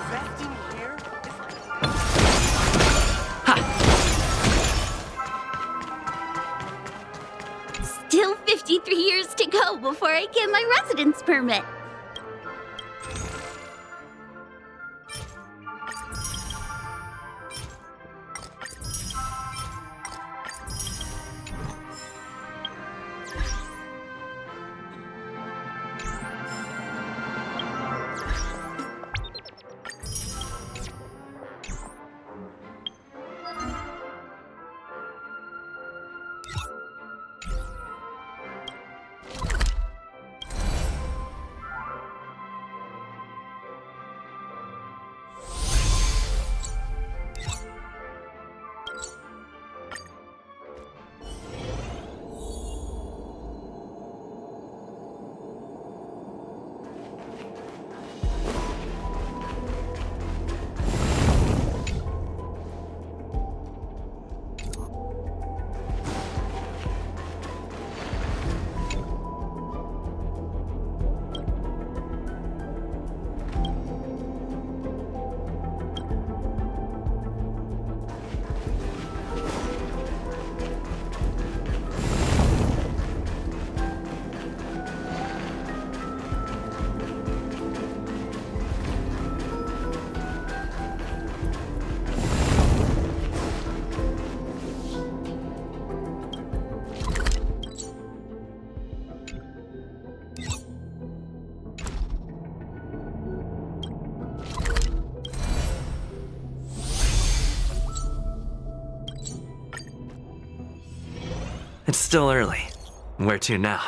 Investing here? Still 53 years to go before I get my residence permit. It's still early. Where to now?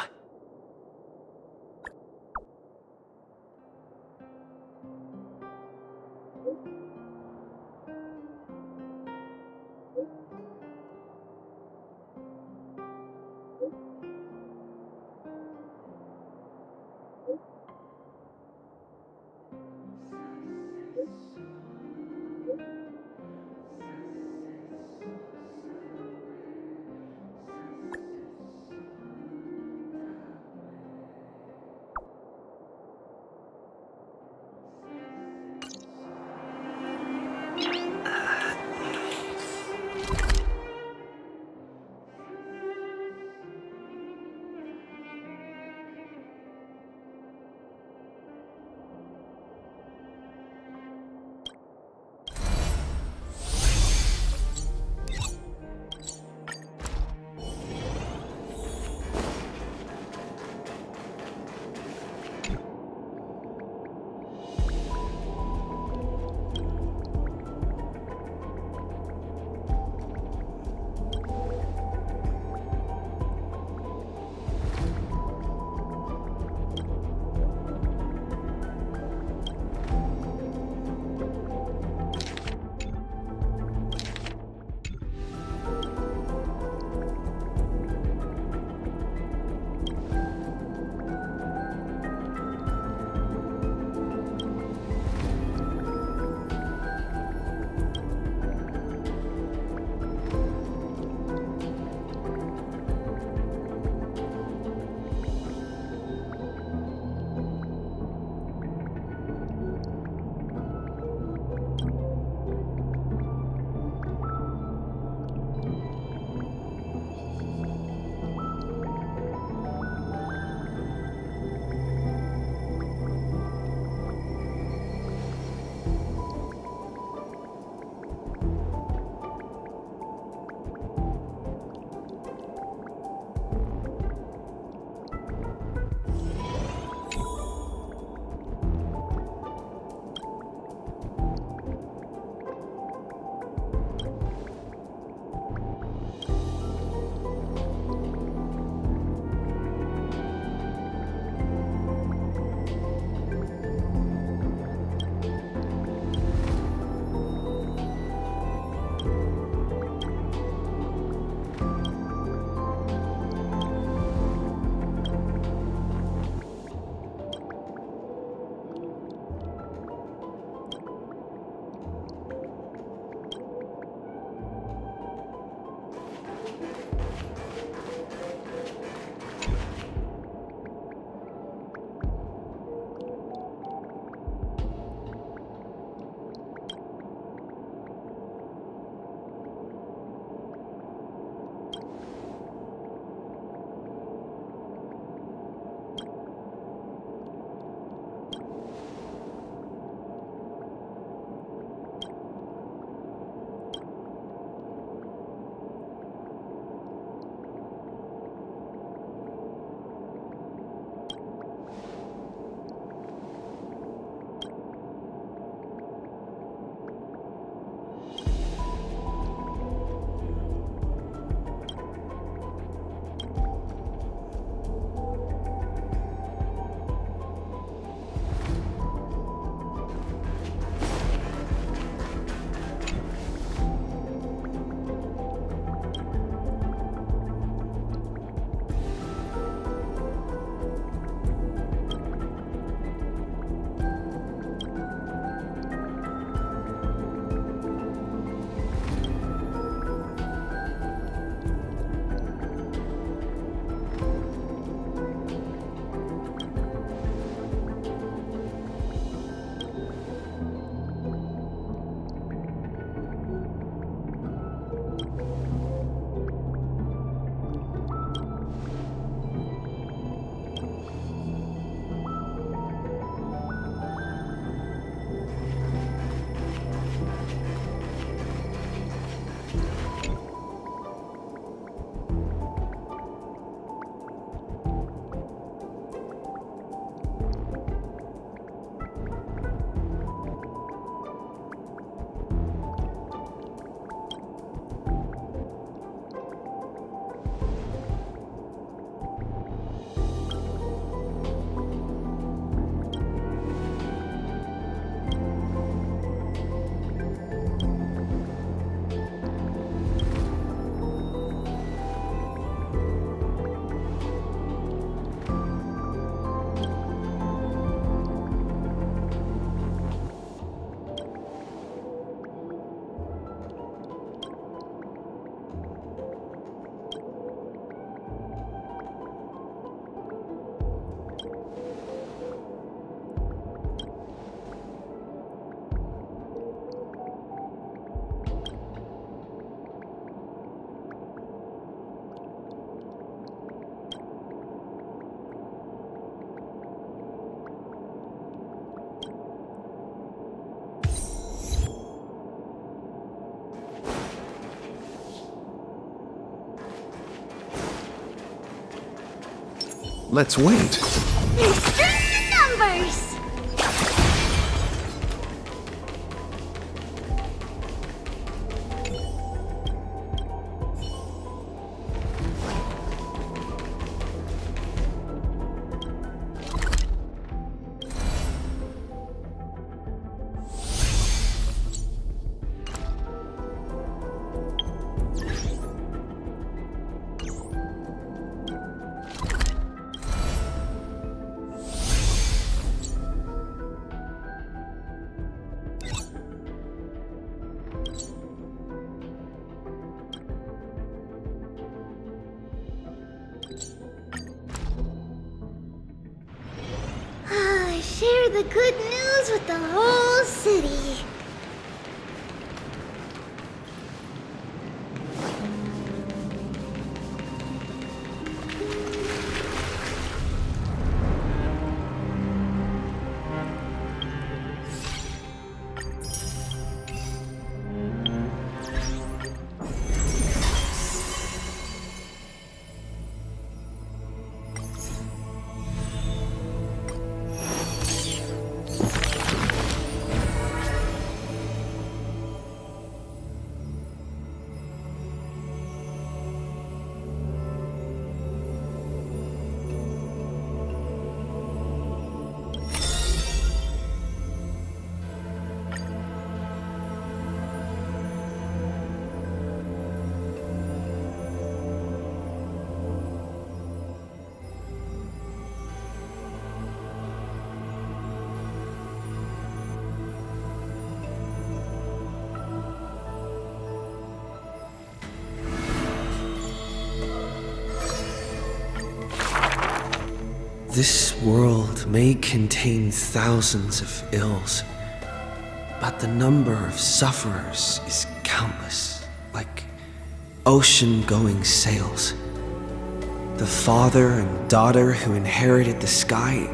Let's wait. Mr. Numbers! Share the good news with the whole city. This world may contain thousands of ills, but the number of sufferers is countless, like ocean-going sails. The father and daughter who inherited the sky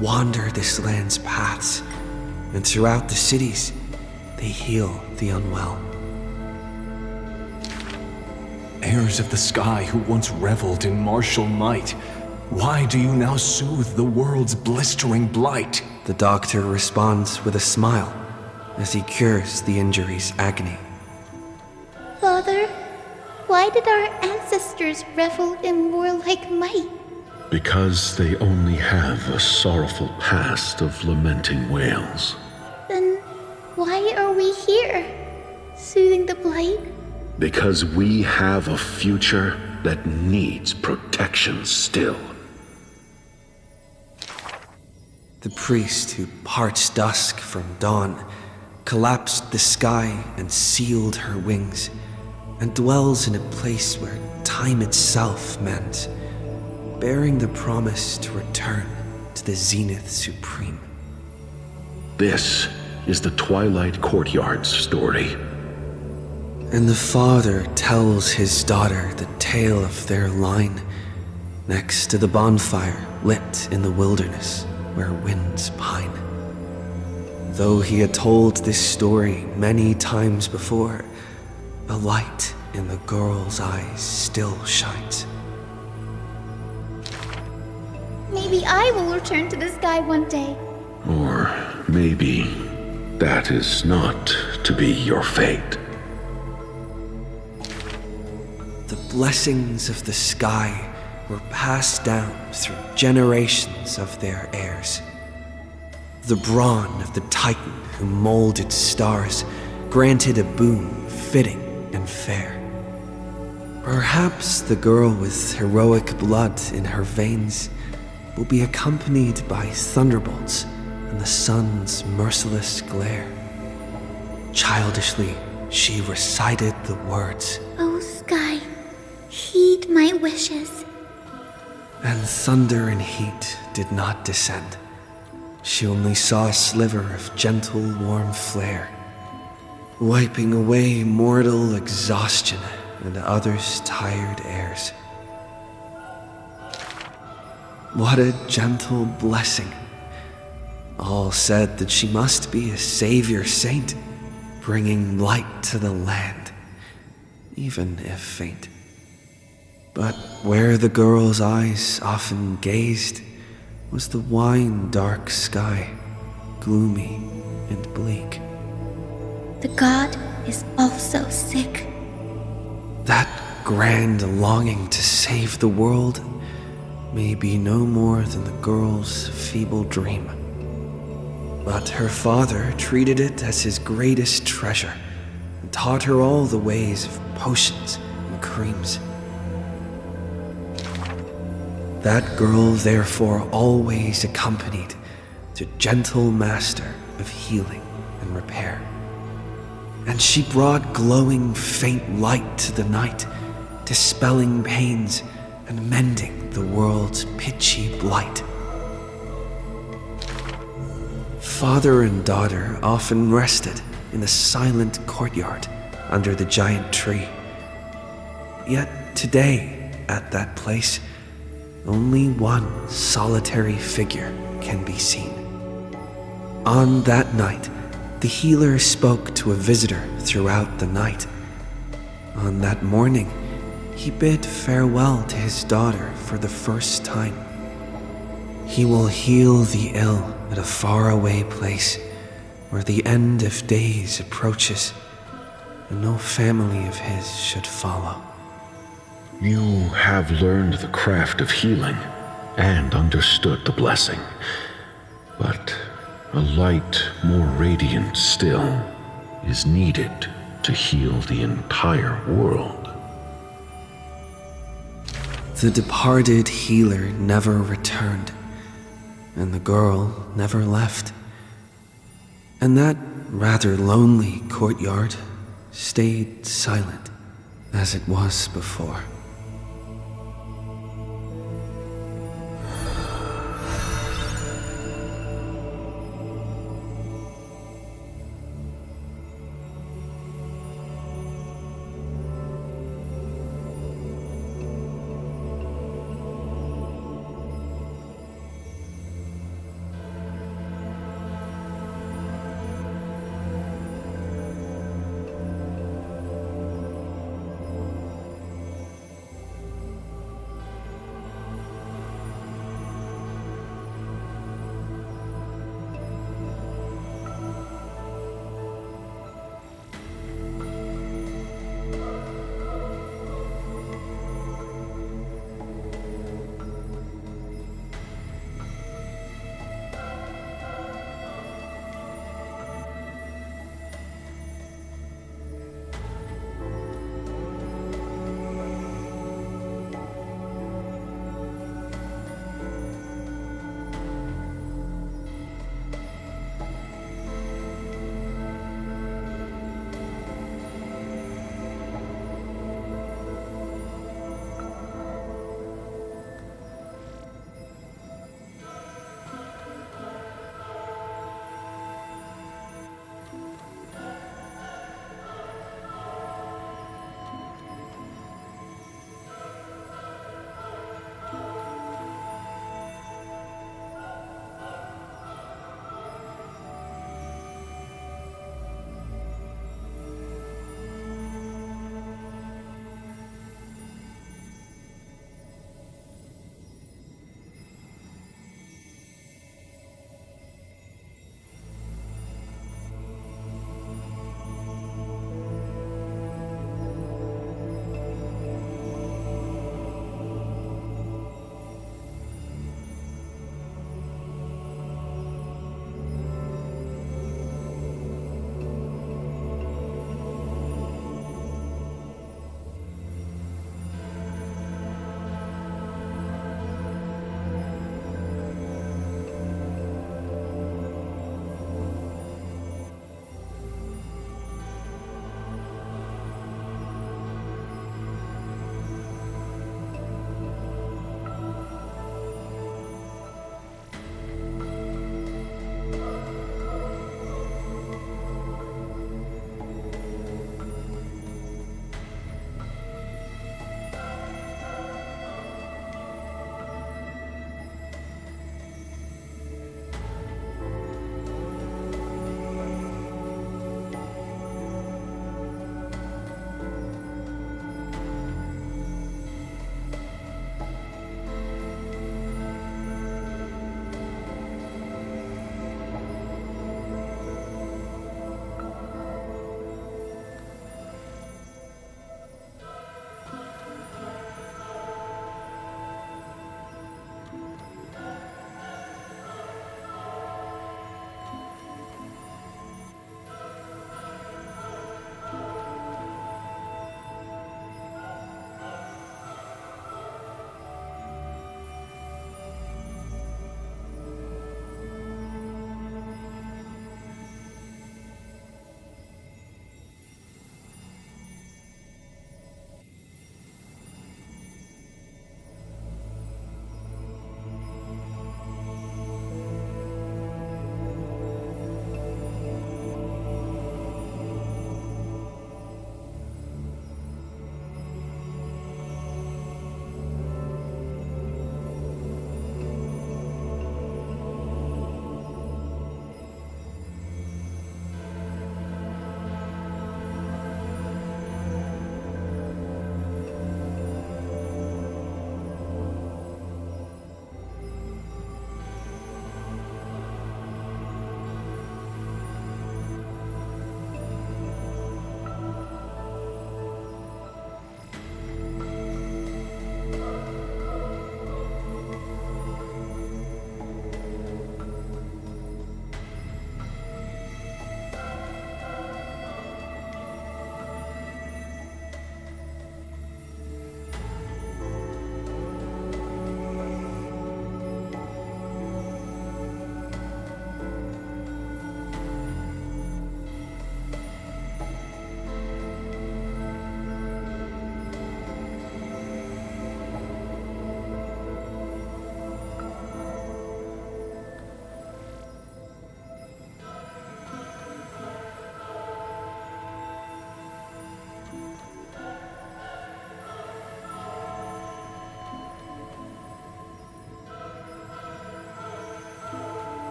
wander this land's paths, and throughout the cities, they heal the unwell. Heirs of the sky who once reveled in martial might, why do you now soothe the world's blistering blight? The doctor responds with a smile as he cures the injury's agony. Father, why did our ancestors revel in warlike might? Because they only have a sorrowful past of lamenting wails. Then why are we here, soothing the blight? Because we have a future that needs protection still. The priest who parts dusk from dawn collapsed the sky and sealed her wings, and dwells in a place where time itself mends, bearing the promise to return to the zenith supreme. This is the Twilight Courtyard's story. And the father tells his daughter the tale of their line, next to the bonfire lit in the wilderness where winds pine. Though he had told this story many times before, the light in the girl's eyes still shines. Maybe I will return to the sky one day. Or maybe that is not to be your fate. The blessings of the sky were passed down through generations of their heirs. The brawn of the titan who molded stars granted a boon fitting and fair. Perhaps the girl with heroic blood in her veins will be accompanied by thunderbolts and the sun's merciless glare. Childishly, she recited the words, Oh sky, heed my wishes. and thunder and heat did not descend. She only saw a sliver of gentle, warm flare, wiping away mortal exhaustion and others' tired airs. What a gentle blessing. All said that she must be a savior saint, bringing light to the land, even if faint. But where the girl's eyes often gazed was the wine-dark sky, gloomy and bleak. The god is also sick. That grand longing to save the world may be no more than the girl's feeble dream. But her father treated it as his greatest treasure and taught her all the ways of potions and creams. That girl therefore always accompanied the gentle master of healing and repair. And she brought glowing faint light to the night, dispelling pains and mending the world's pitchy blight. Father and daughter often rested in the silent courtyard under the giant tree. Yet today, at that place, only one solitary figure can be seen. On that night, the healer spoke to a visitor throughout the night. On that morning, he bid farewell to his daughter for the first time. He will heal the ill at a faraway place where the end of days approaches and no family of his should follow. You have learned the craft of healing and understood the blessing, but a light more radiant still is needed to heal the entire world. The departed healer never returned, and the girl never left. And that rather lonely courtyard stayed silent as it was before.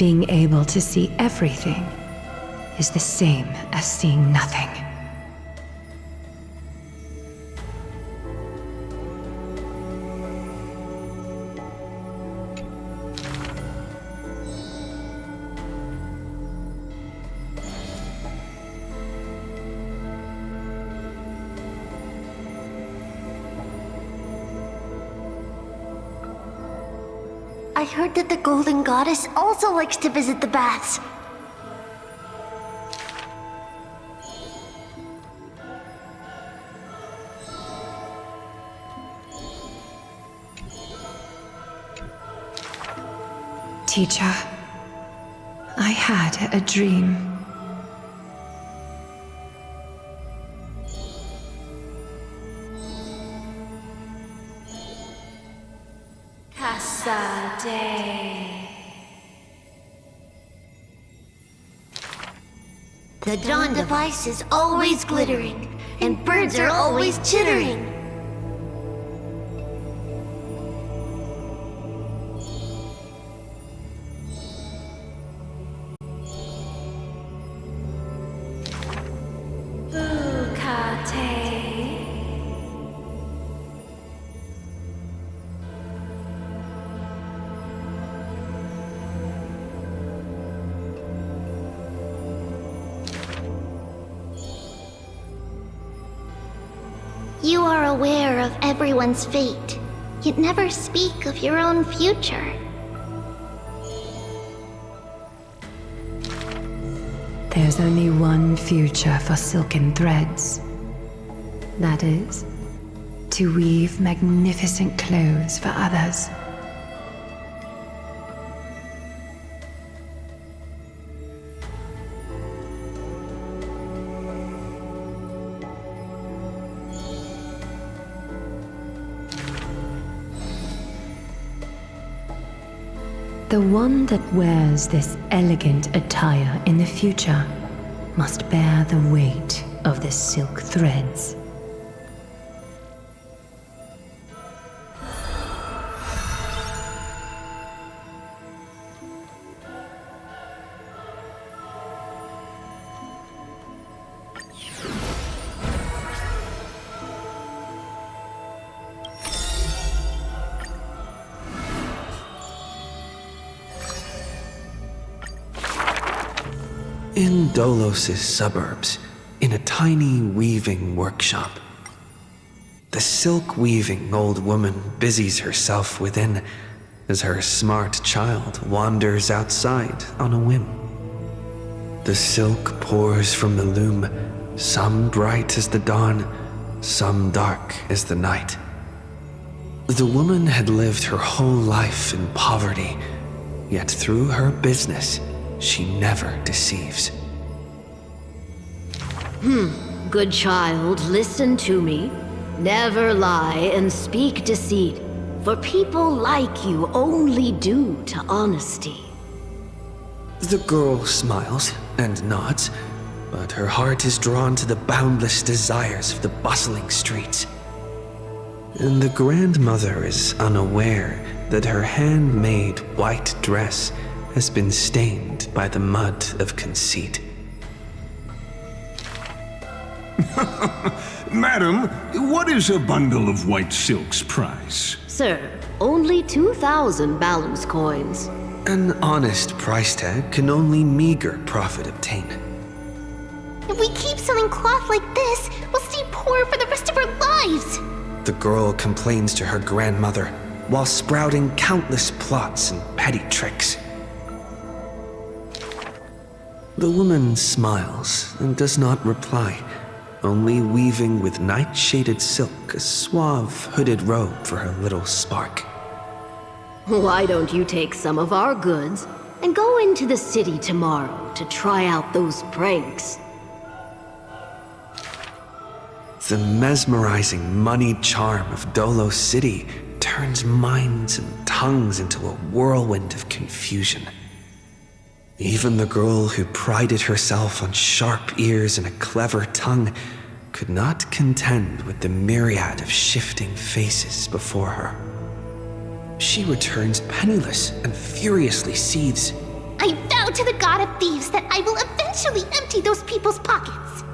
being able to see everything is the same as seeing nothing. I heard that the Golden Goddess also likes to visit the baths. Teacher, I had a dream. The dawn device is always glittering, and birds are always chittering. You are aware of everyone's fate, yet never speak of your own future. There's only one future for silken threads. That is, to weave magnificent clothes for others. The one that wears this elegant attire in the future must bear the weight of the silk threads. In Dolos' suburbs, in a tiny weaving workshop, the silk-weaving old woman busies herself within as her smart child wanders outside on a whim. The silk pours from the loom, some bright as the dawn, some dark as the night. The woman had lived her whole life in poverty, yet through her business, she never deceives. Good child, listen to me. Never lie and speak deceit, for people like you only do to honesty. The girl smiles and nods, but her heart is drawn to the boundless desires of the bustling streets. And the grandmother is unaware that her handmade white dress has been stained by the mud of conceit. Madam, what is a bundle of white silk's price? Sir, only 2,000 balance coins. An honest price tag can only meager profit obtain. If we keep selling cloth like this, we'll stay poor for the rest of our lives. The girl complains to her grandmother while sprouting countless plots and petty tricks. The woman smiles and does not reply, only weaving with night-shaded silk a suave, hooded robe for her little spark. Why don't you take some of our goods and go into the city tomorrow to try out those pranks? The mesmerizing, moneyed charm of Dolos City turns minds and tongues into a whirlwind of confusion. Even the girl who prided herself on sharp ears and a clever tongue could not contend with the myriad of shifting faces before her. She returns penniless and furiously seethes. I vow to the god of thieves that I will eventually empty those people's pockets.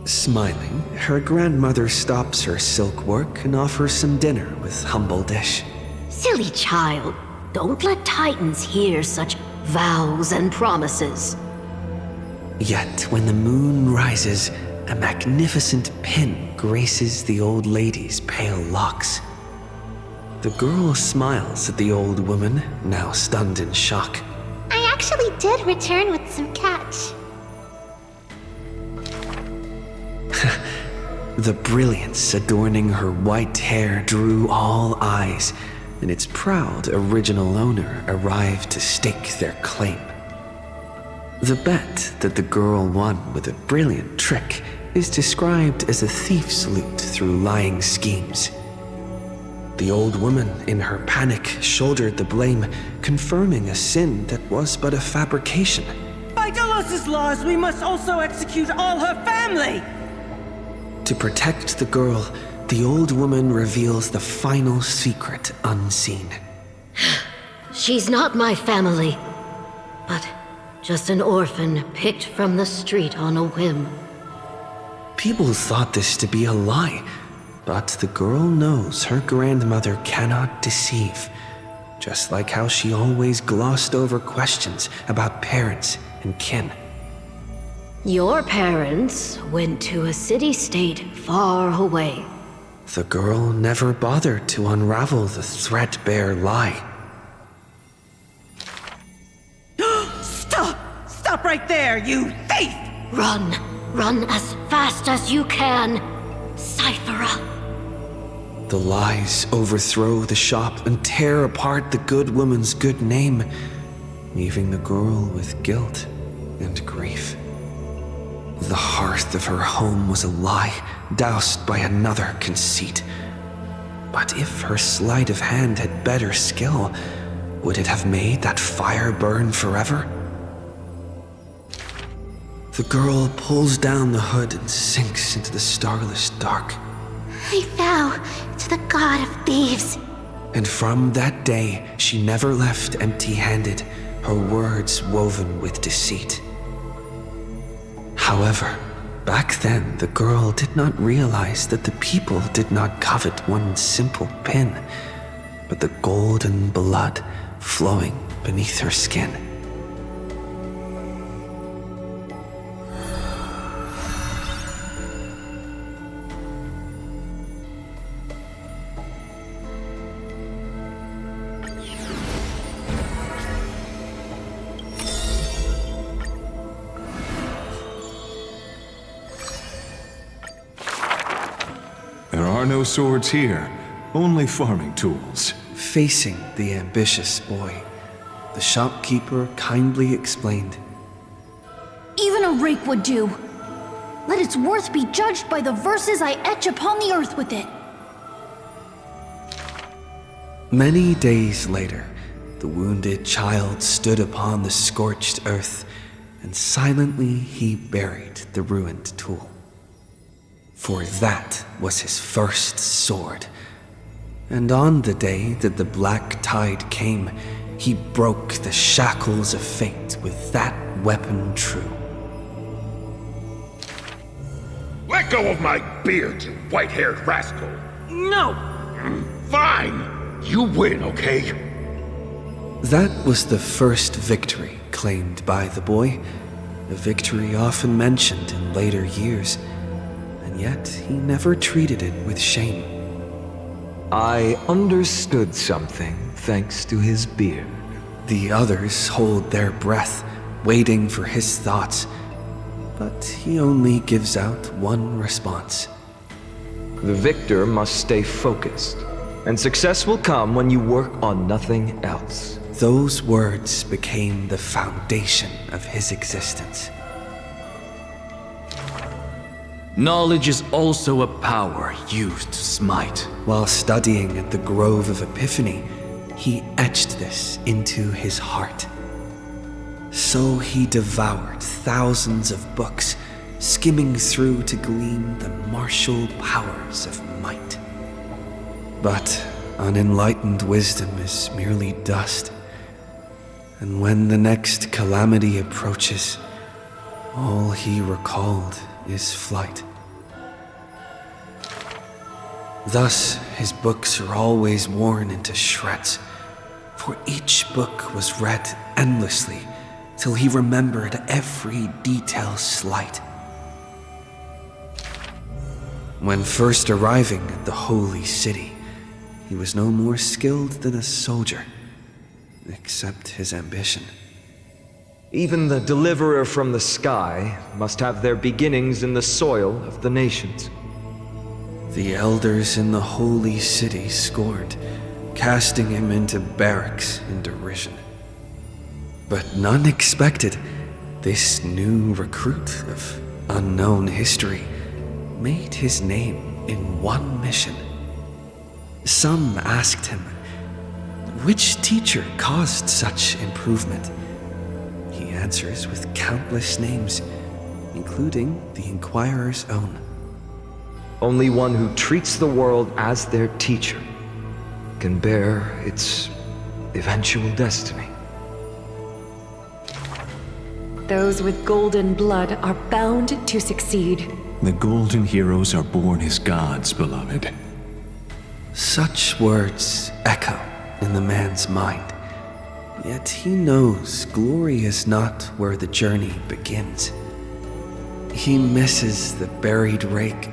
Smiling, her grandmother stops her silk work and offers some dinner with humble dish. Silly child, don't let Titans hear such vows and promises. Yet, when the moon rises, a magnificent pin graces the old lady's pale locks. The girl smiles at the old woman, now stunned in shock. I actually did return with some catch. The brilliance adorning her white hair drew all eyes, and its proud original owner arrived to stake their claim. The bet that the girl won with a brilliant trick is described as a thief's loot through lying schemes. The old woman, in her panic, shouldered the blame, confirming a sin that was but a fabrication. By Delos' laws, we must also execute all her family! To protect the girl, the old woman reveals the final secret unseen. She's not my family, but just an orphan picked from the street on a whim. People thought this to be a lie, but the girl knows her grandmother cannot deceive, just like how she always glossed over questions about parents and kin. Your parents went to a city-state far away. The girl never bothered to unravel the threadbare lie. Stop! Stop right there, you thief! Run! Run as fast as you can! Cyphera! The lies overthrow the shop and tear apart the good woman's good name, leaving the girl with guilt and grief. The hearth of her home was a lie, doused by another conceit. But if her sleight of hand had better skill, would it have made that fire burn forever? The girl pulls down the hood and sinks into the starless dark. I vow to the god of thieves. And from that day, she never left empty-handed, her words woven with deceit. However, back then the girl did not realize that the people did not covet one simple pin, but the golden blood flowing beneath her skin. There are no swords here, only farming tools. Facing the ambitious boy, the shopkeeper kindly explained. Even a rake would do. Let its worth be judged by the verses I etch upon the earth with it. Many days later, the wounded child stood upon the scorched earth, and silently he buried the ruined tool. For that was his first sword. And on the day that the black tide came, he broke the shackles of fate with that weapon true. Let go of my beard, you white-haired rascal! No! Fine! You win, okay? That was the first victory claimed by the boy, a victory often mentioned in later years, and yet he never treated it with shame. I understood something thanks to his beard. The others hold their breath, waiting for his thoughts, but he only gives out one response. The victor must stay focused, and success will come when you work on nothing else. Those words became the foundation of his existence. Knowledge is also a power used to smite. While studying at the Grove of Epiphany, he etched this into his heart. So he devoured thousands of books, skimming through to glean the martial powers of might. But unenlightened wisdom is merely dust, And when the next calamity approaches, all he recalled is flight. Thus, his books are always worn into shreds, for each book was read endlessly till he remembered every detail slight. When first arriving at the holy city, he was no more skilled than a soldier, except his ambition. Even the deliverer from the sky must have their beginnings in the soil of the nations. The elders in the holy city scorned, casting him into barracks in derision. But none expected this new recruit of unknown history made his name in one mission. Some asked him, which teacher caused such improvement? He answers with countless names, including the Inquirer's own. Only one who treats the world as their teacher can bear its eventual destiny. Those with golden blood are bound to succeed. The golden heroes are born as gods, beloved. Such words echo in the man's mind, yet he knows glory is not where the journey begins. He misses the buried rake,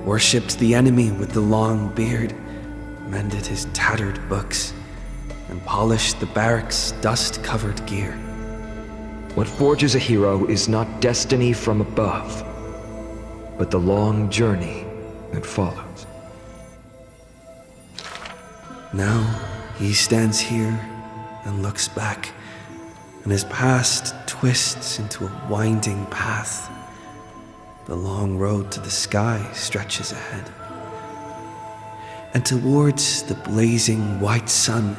worshipped the enemy with the long beard, mended his tattered books, and polished the barracks' dust-covered gear. What forges a hero is not destiny from above, but the long journey that follows. Now he stands here and looks back, and his past twists into a winding path. The long road to the sky stretches ahead. And towards the blazing white sun,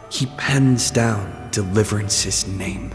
he pens down Deliverance's name.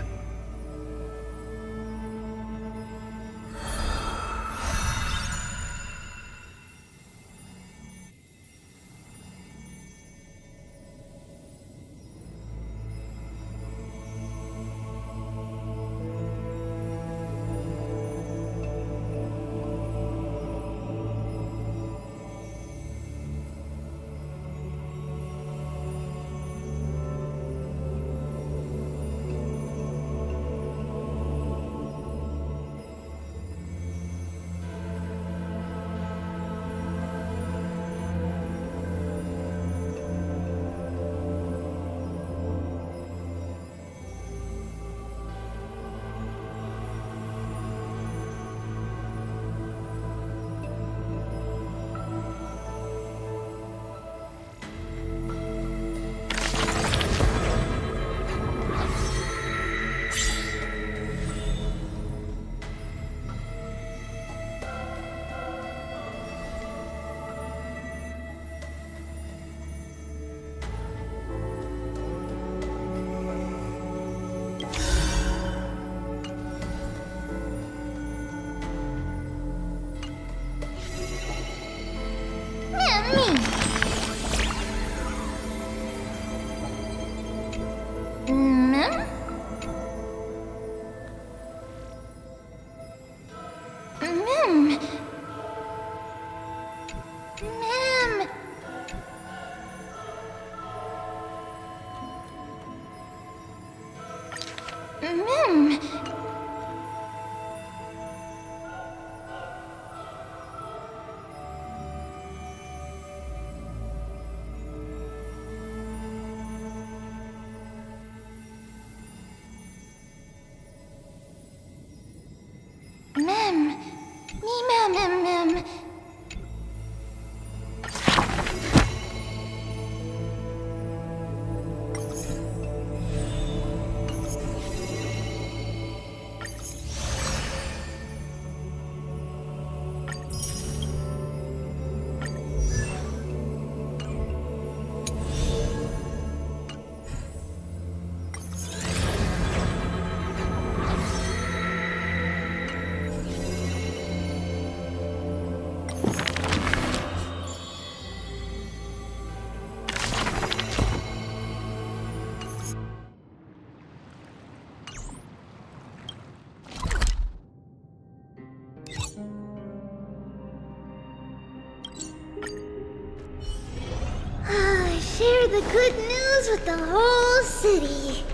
good news with the whole city.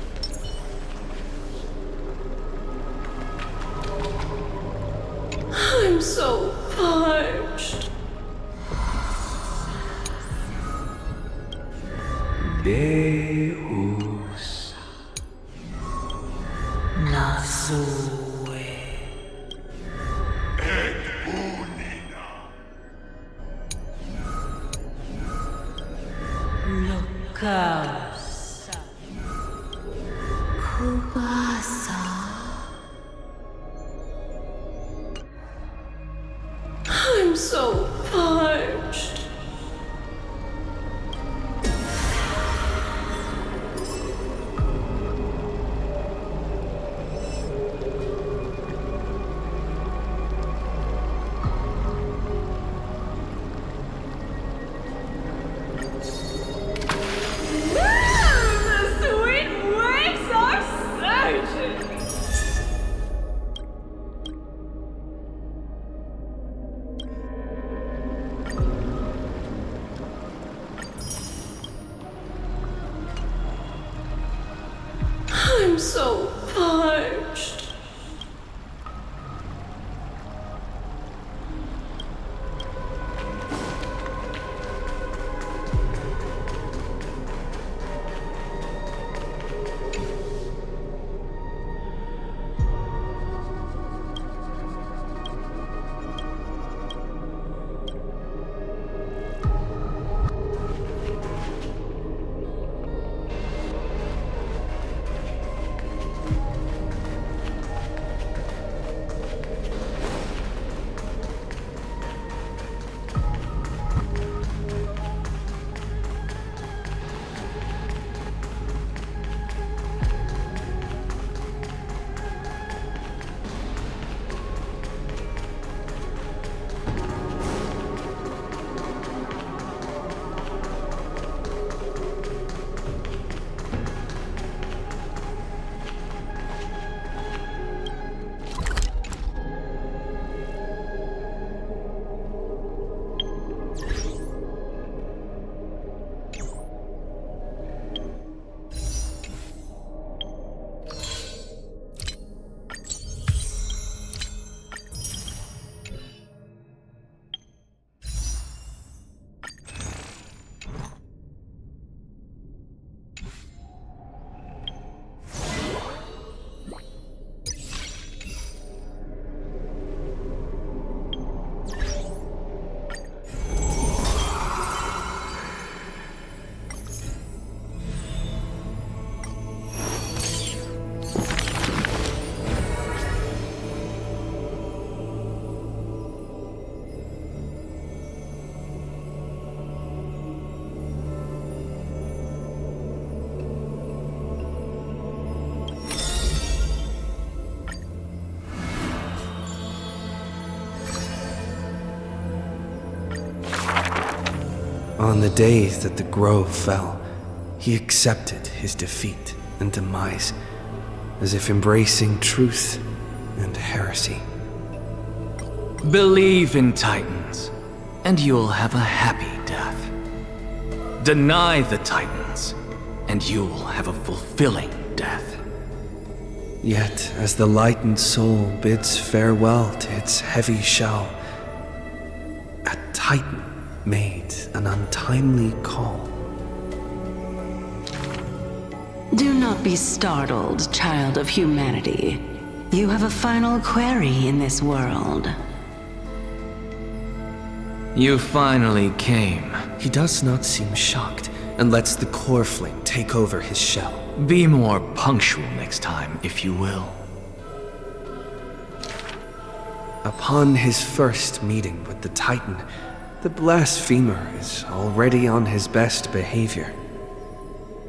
I'm so parched. Deus Nasue. Lucas. Kubasa. I'm so parched. The sweet wings are surging. I'm so parched. On the day that the grove fell, he accepted his defeat and demise, as if embracing truth and heresy. Believe in Titans, and you'll have a happy death. Deny the Titans, and you'll have a fulfilling death. Yet, as the lightened soul bids farewell to its heavy shell, a Titan made an untimely call. Do not be startled, child of humanity. You have a final query in this world. You finally came. He does not seem shocked and lets the core flame take over his shell. Be more punctual next time, if you will. Upon his first meeting with the Titan, the blasphemer is already on his best behavior.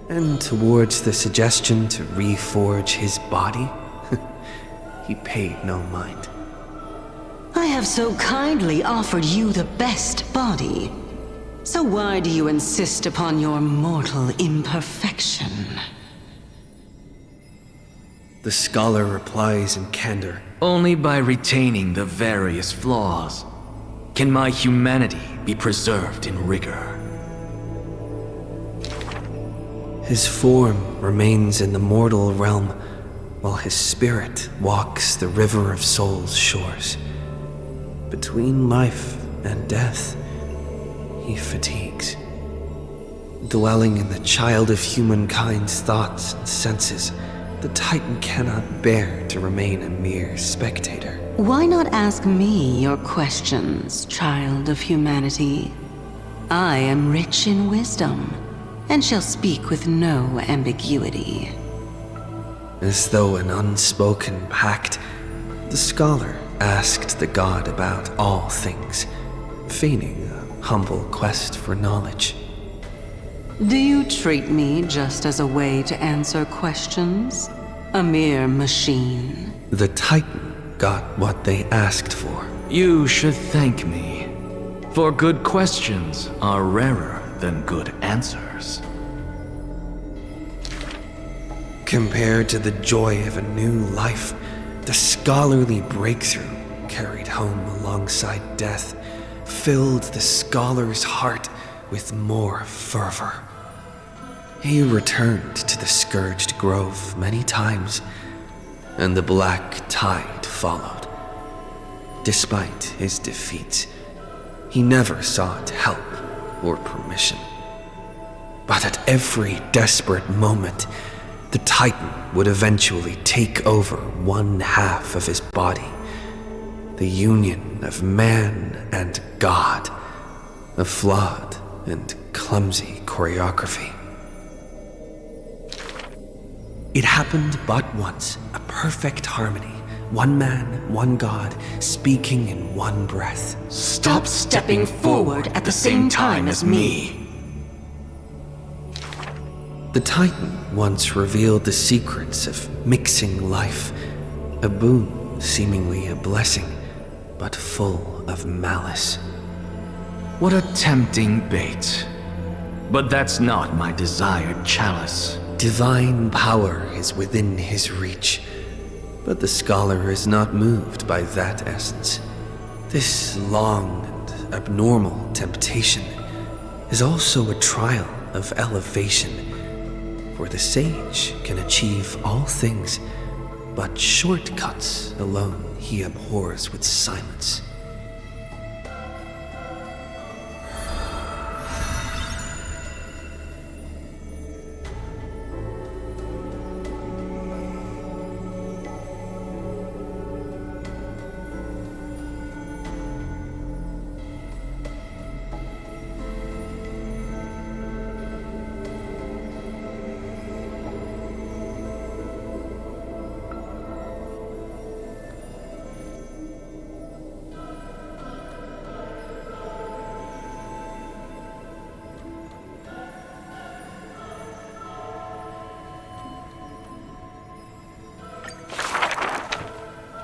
And towards the suggestion to reforge his body, he paid no mind. I have so kindly offered you the best body. So why do you insist upon your mortal imperfection? The scholar replies in candor. Only by retaining the various flaws can my humanity be preserved in rigor. His form remains in the mortal realm, while his spirit walks the river of souls' shores. Between life and death, he fatigues. Dwelling in the child of humankind's thoughts and senses, the Titan cannot bear to remain a mere spectator. Why not ask me your questions, child of humanity? I am rich in wisdom, and shall speak with no ambiguity. As though an unspoken pact, the scholar asked the god about all things, feigning a humble quest for knowledge. Do you treat me just as a way to answer questions? A mere machine? The Titan got what they asked for. You should thank me, for good questions are rarer than good answers. Compared to the joy of a new life, the scholarly breakthrough carried home alongside death filled the scholar's heart with more fervor. He returned to the Scourged Grove many times, and the black tide followed. Despite his defeats, he never sought help or permission. But at every desperate moment, the Titan would eventually take over one half of his body. The union of man and God, a flawed and clumsy choreography. It happened but once, a perfect harmony. One man, one God, speaking in one breath. Stop stepping forward at the same time as me. The Titan once revealed the secrets of mixing life, a boon, seemingly a blessing, but full of malice. What a tempting bait. But that's not my desired chalice. Divine power is within his reach, but the scholar is not moved by that essence. This long and abnormal temptation is also a trial of elevation, for the sage can achieve all things, but shortcuts alone he abhors with silence.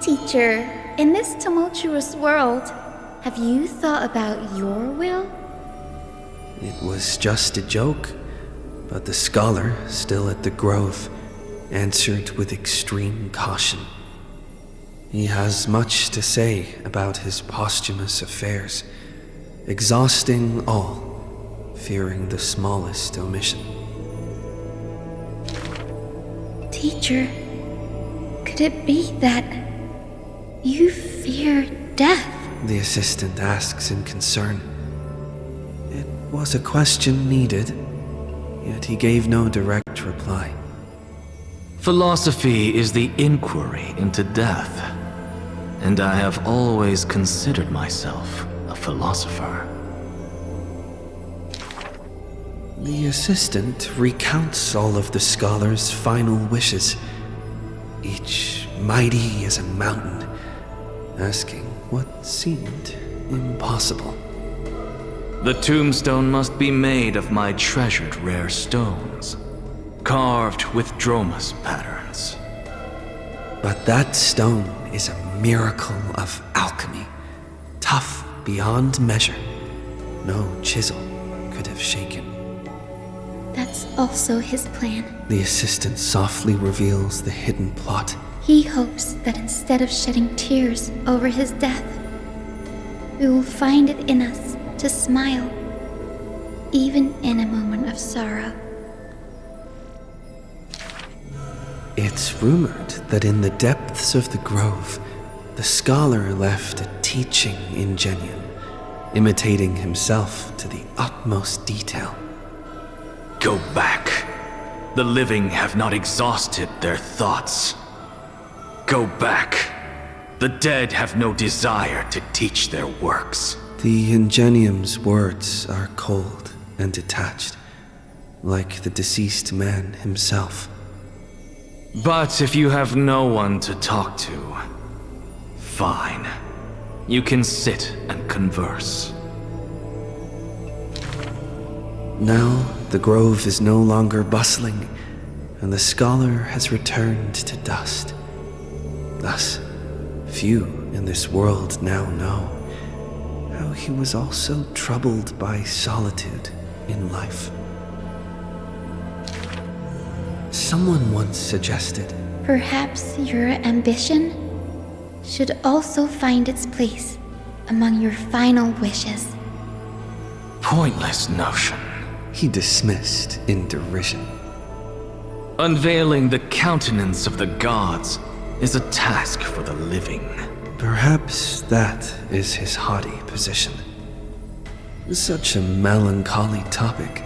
Teacher, in this tumultuous world, have you thought about your will? It was just a joke, but the scholar, still at the grove, answered with extreme caution. He has much to say about his posthumous affairs, exhausting all, fearing the smallest omission. Teacher, could it be that you fear death? The assistant asks in concern. It was a question needed, yet he gave no direct reply. Philosophy is the inquiry into death, and I have always considered myself a philosopher. The assistant recounts all of the scholar's final wishes, each mighty as a mountain, asking what seemed impossible. The tombstone must be made of my treasured rare stones, carved with Dromus patterns. But that stone is a miracle of alchemy, tough beyond measure. No chisel could have shaken. That's also his plan. The assistant softly reveals the hidden plot. He hopes that instead of shedding tears over his death, we will find it in us to smile, even in a moment of sorrow. It's rumored that in the depths of the grove, the scholar left a teaching ingenium, imitating himself to the utmost detail. Go back. The living have not exhausted their thoughts. Go back. The dead have no desire to teach their works. The ingenium's words are cold and detached, like the deceased man himself. But if you have no one to talk to, fine. You can sit and converse. Now, the grove is no longer bustling, and the scholar has returned to dust. Thus, few in this world now know how he was also troubled by solitude in life. Someone once suggested, Perhaps your ambition should also find its place among your final wishes. Pointless notion. He dismissed in derision. Unveiling the countenance of the gods is a task for the living. Perhaps that is his haughty position. Such a melancholy topic,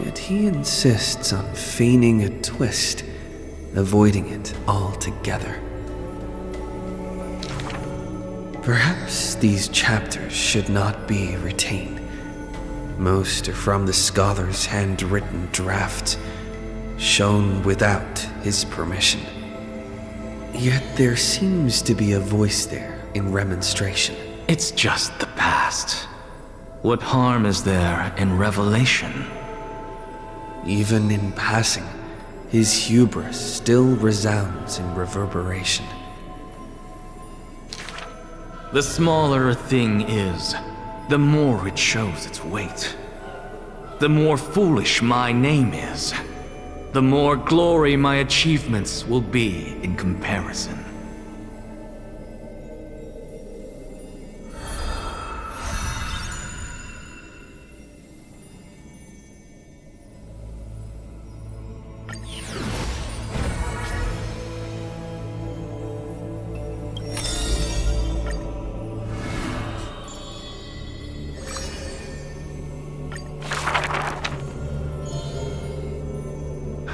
yet he insists on feigning a twist, avoiding it altogether. Perhaps these chapters should not be retained. Most are from the scholar's handwritten drafts, shown without his permission. Yet there seems to be a voice there in remonstration. It's just the past. What harm is there in revelation? Even in passing, his hubris still resounds in reverberation. The smaller a thing is, the more it shows its weight. The more foolish my name is, the more glory my achievements will be in comparison.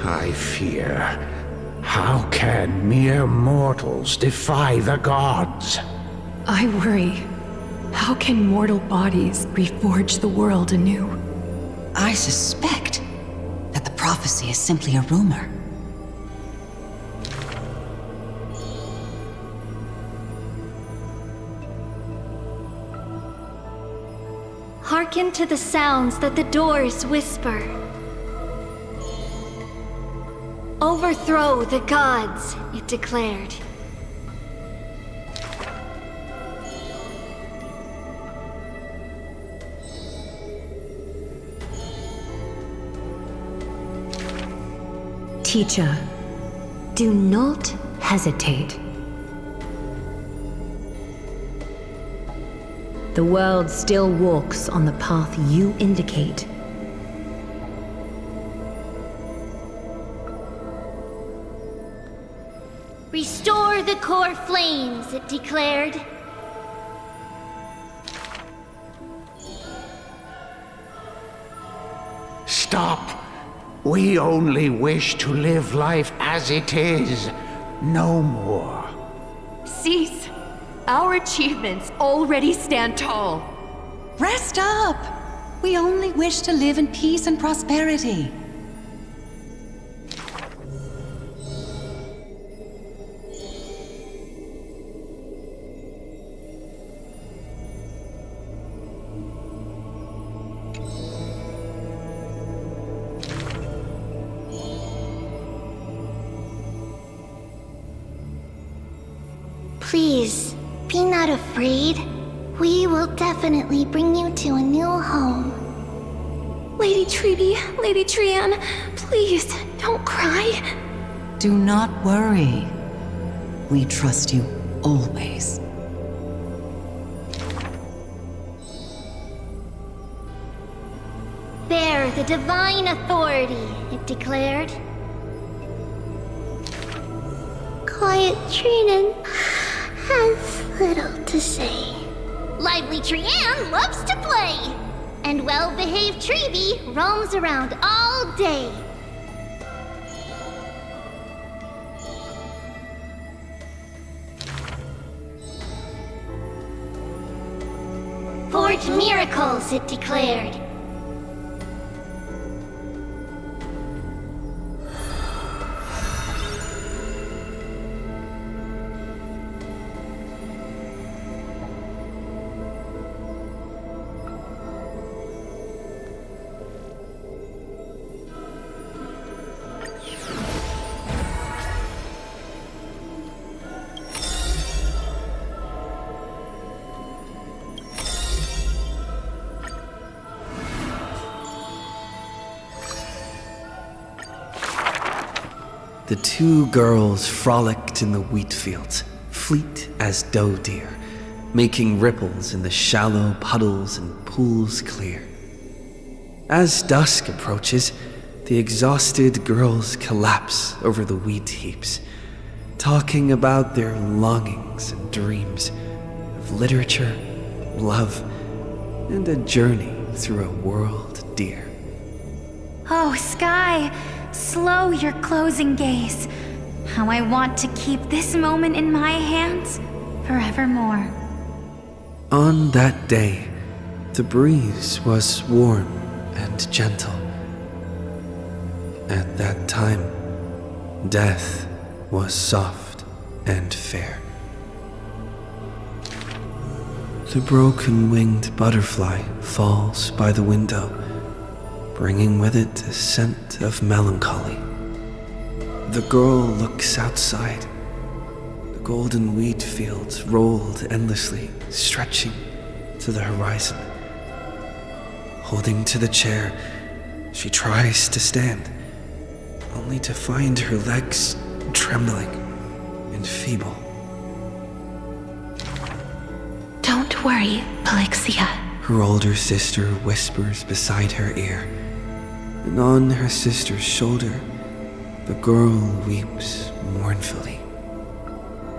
I fear. How can mere mortals defy the gods? I worry. How can mortal bodies reforge the world anew? I suspect that the prophecy is simply a rumor. Hearken to the sounds that the doors whisper. Overthrow the gods, it declared. Teacher, do not hesitate. The world still walks on the path you indicate. Restore the core flames, it declared. Stop. We only wish to live life as it is. No more. Cease. Our achievements already stand tall. Rest up! We only wish to live in peace and prosperity. Please, be not afraid. We will definitely bring you to a new home. Lady Treaty, Lady Trianne, please, don't cry. Do not worry. We trust you always. Bear the divine authority, it declared. quiet Trinan has little to say. Lively Trianne loves to play, and well-behaved Treeby roams around all day. Forge miracles, it declared. The two girls frolicked in the wheat fields, fleet as doe deer, making ripples in the shallow puddles and pools clear. As dusk approaches, the exhausted girls collapse over the wheat heaps, talking about their longings and dreams of literature, love, and a journey through a world dear. Oh, Sky, slow your closing gaze. How I want to keep this moment in my hands forevermore. On that day, the breeze was warm and gentle. At that time, death was soft and fair. The broken-winged butterfly falls by the window, bringing with it a scent of melancholy. The girl looks outside. The golden wheat fields rolled endlessly, stretching to the horizon. Holding to the chair, she tries to stand, only to find her legs trembling and feeble. Don't worry, Pelixia. Her older sister whispers beside her ear, and on her sister's shoulder, the girl weeps mournfully.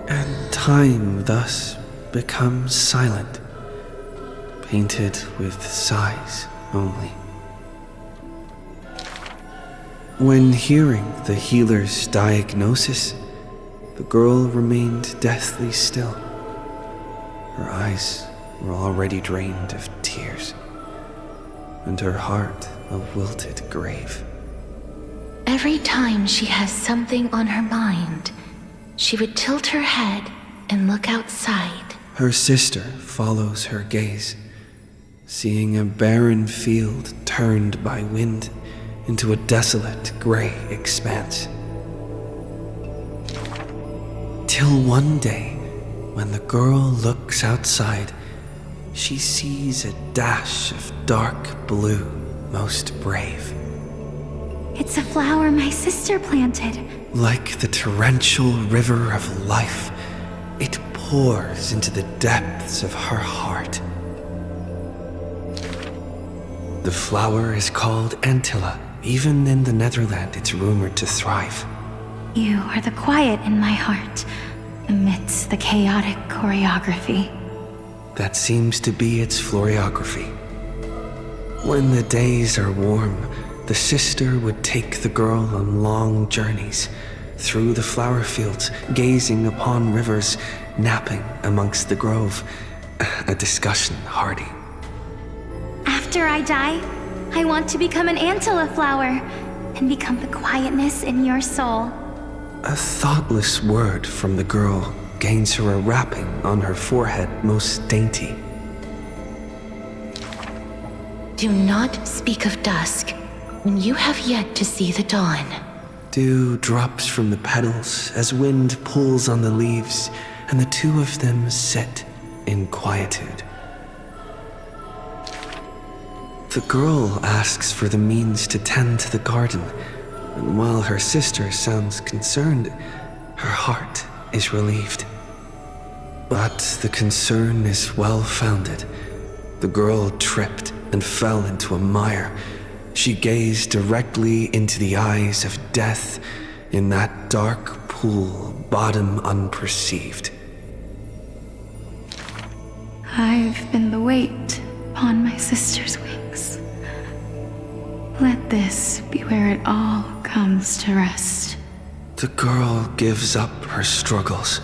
And time thus becomes silent, painted with sighs only. When hearing the healer's diagnosis, the girl remained deathly still. Her eyes were already drained of tears, and her heart a wilted grave. Every time she has something on her mind, she would tilt her head and look outside. Her sister follows her gaze, seeing a barren field turned by wind into a desolate gray expanse. Till one day, when the girl looks outside, she sees a dash of dark blue, most brave. It's a flower my sister planted. Like the torrential river of life, it pours into the depths of her heart. The flower is called Antilla. Even in the Netherland, it's rumored to thrive. You are the quiet in my heart, amidst the chaotic choreography. That seems to be its floriography. When the days are warm, the sister would take the girl on long journeys through the flower fields, gazing upon rivers, napping amongst the grove, a discussion hardy. After I die, I want to become an Antilla flower and become the quietness in your soul. A thoughtless word from the girl gains her a wrapping on her forehead most dainty. Do not speak of dusk when you have yet to see the dawn. Dew drops from the petals as wind pulls on the leaves, and the two of them sit in quietude. The girl asks for the means to tend to the garden, and while her sister sounds concerned, her heart is relieved. But the concern is well-founded. The girl tripped and fell into a mire. She gazed directly into the eyes of death in that dark pool pool, bottom unperceived. I've been the weight upon my sister's wings. Let this be where it all comes to rest. The girl gives up her struggles,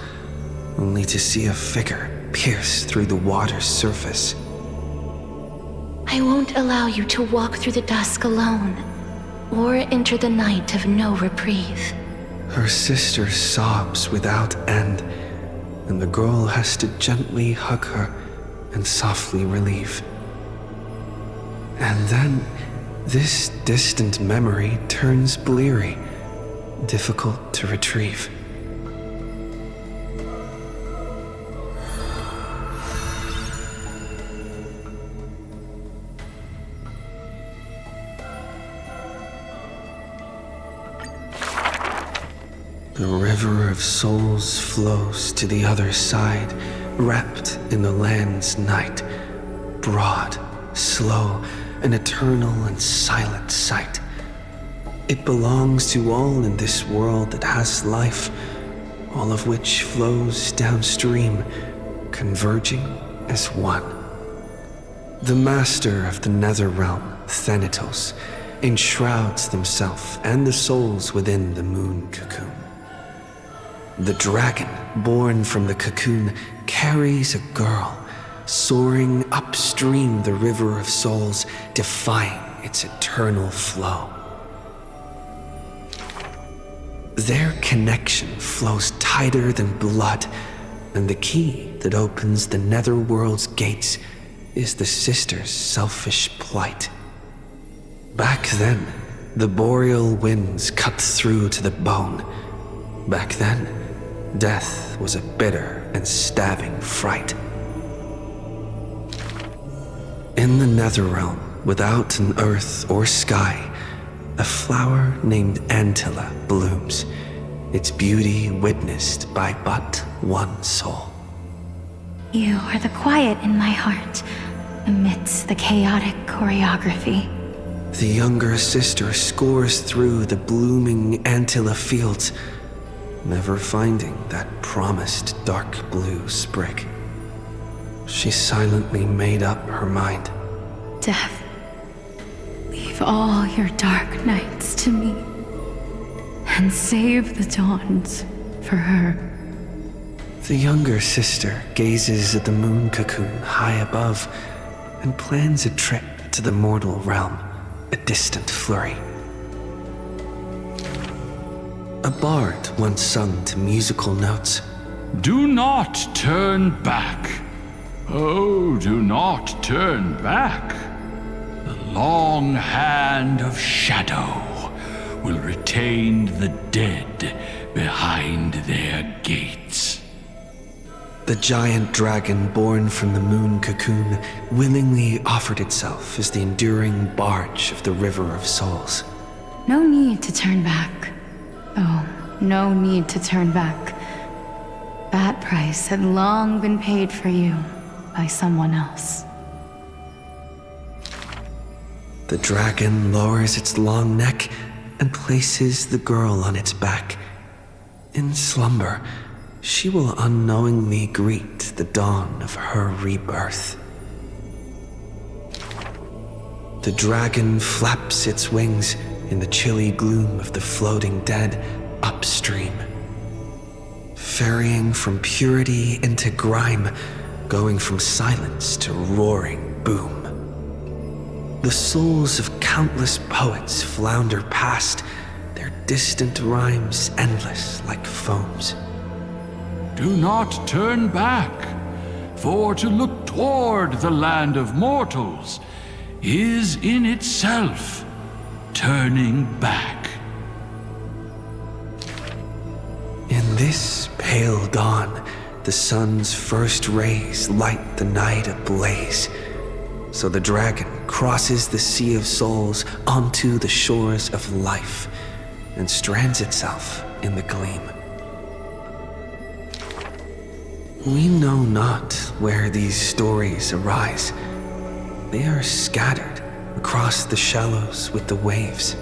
only to see a figure pierce through the water's surface. I won't allow you to walk through the dusk alone, or enter the night of no reprieve. Her sister sobs without end, and the girl has to gently hug her and softly relieve. And then, this distant memory turns bleary, difficult to retrieve. The river of souls flows to the other side, wrapped in the land's night. Broad, slow, an eternal and silent sight. It belongs to all in this world that has life, all of which flows downstream, converging as one. The master of the Netherrealm, Thanatos, enshrouds himself and the souls within the moon cocoon. The dragon, born from the cocoon, carries a girl, soaring upstream the river of souls, defying its eternal flow. Their connection flows tighter than blood, and the key that opens the netherworld's gates is the sisters' selfish plight. Back then, the boreal winds cut through to the bone. Back then, death was a bitter and stabbing fright. In the Netherrealm, without an earth or sky, a flower named Antilla blooms, its beauty witnessed by but one soul. You are the quiet in my heart, amidst the chaotic choreography. The younger sister scores through the blooming Antilla fields, never finding that promised dark blue sprig. She silently made up her mind. Death, leave all your dark nights to me, and save the dawns for her. The younger sister gazes at the moon cocoon high above and plans a trip to the mortal realm, a distant flurry. A bard once sung to musical notes. Do not turn back. Oh, do not turn back. The long hand of shadow will retain the dead behind their gates. The giant dragon born from the moon cocoon willingly offered itself as the enduring barge of the river of souls. No need to turn back. Oh, no need to turn back. That price had long been paid for you by someone else. The dragon lowers its long neck and places the girl on its back. In slumber, she will unknowingly greet the dawn of her rebirth. The dragon flaps its wings in the chilly gloom of the floating dead upstream, ferrying from purity into grime, going from silence to roaring boom. The souls of countless poets flounder past, their distant rhymes endless like foams. Do not turn back, for to look toward the land of mortals is in itself turning back. In this pale dawn, the sun's first rays light the night ablaze. So the dragon crosses the sea of souls onto the shores of life and strands itself in the gleam. We know not where these stories arise. They are scattered across the shallows with the waves.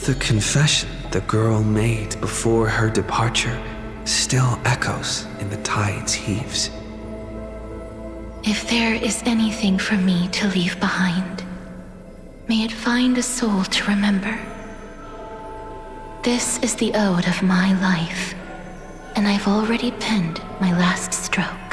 The confession the girl made before her departure still echoes in the tide's heaves. If there is anything for me to leave behind, may it find a soul to remember. This is the ode of my life, and I've already penned my last stroke.